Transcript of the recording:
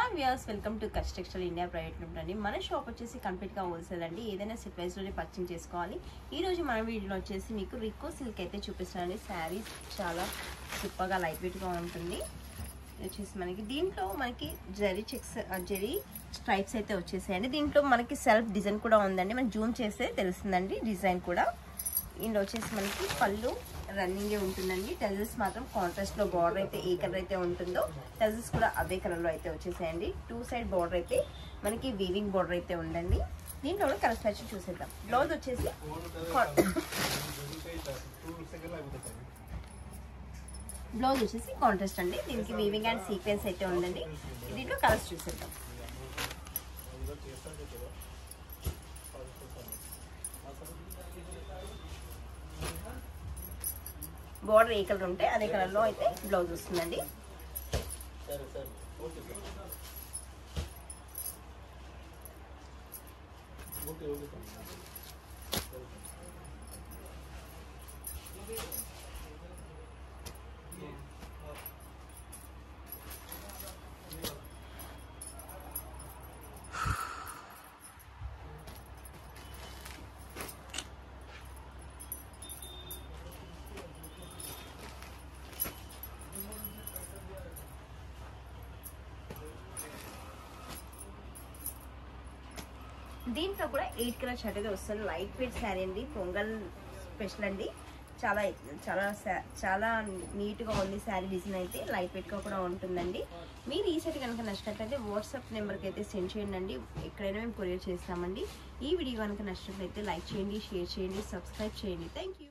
Hi viewers, welcome to కష్ textile India private limited అండి. మన షాప్ వచ్చేసి కంప్లీట్గా హోల్సేల్ అండి. ఏదైనా సెట్ వైజ్లోనే పర్చేజ్ చేసుకోవాలి. ఈరోజు మన వీడియోలో వచ్చేసి మీకు రికో సిల్క్ అయితే చూపిస్తానండి. శారీస్ చాలా సూపర్గా లైట్ వెయిట్గా ఉంటుంది. వచ్చేసి దీంట్లో మనకి జరీ చెక్స్ జరీ స్ట్రైప్స్ అయితే వచ్చేసాయండి. దీంట్లో మనకి సెల్ఫ్ డిజైన్ కూడా ఉందండి. మనం జూమ్ చేస్తే తెలుస్తుందండి డిజైన్ కూడా. ఇందులో వచ్చేసి మనకి పళ్ళు రన్నింగే ఉంటుందండి. టెజల్స్ మాత్రం కాంట్రాస్ట్ లో బార్డర్ అయితే ఏ కలర్ అయితే ఉంటుందో టెజల్స్ కూడా అదే కలర్ లో అయితే వచ్చేసాయండి. టూ సైడ్ బార్డర్ అయితే మనకి వీవింగ్ బార్డర్ అయితే ఉందండి. దీంట్లో కలర్ స్టాచ్ చూసేద్దాం. బ్లౌజ్ వచ్చేసి కాంట్రాస్ట్ అండి. దీనికి వీవింగ్ అండ్ సీక్వెన్స్ అయితే ఉందండి. దీంట్లో కలర్స్ చూసేద్దాం. బార్డర్ ఏ కలర్ ఉంటే అదే కలర్ లో అయితే బ్లౌజ్ వస్తుందండి. దీంట్లో కూడా 8 కలర్ షర్ట్ అయితే వస్తుంది. లైట్ వెయిట్ శారీ అండి. పొంగల్ స్పెషల్ అండి. చాలా చాలా చాలా నీట్గా ఉంది శారీ. డిజైన్ అయితే లైట్ వెయిట్గా కూడా ఉంటుందండి. మీరు ఈ సెట్ కనుక నచ్చినట్లయితే వాట్సాప్ నెంబర్కి అయితే సెండ్ చేయండి. ఎక్కడైనా మేము కొరియర్ చేస్తామండి. ఈ వీడియో కనుక నచ్చినట్లయితే లైక్ చేయండి, షేర్ చేయండి, సబ్స్క్రైబ్ చేయండి. Thank you.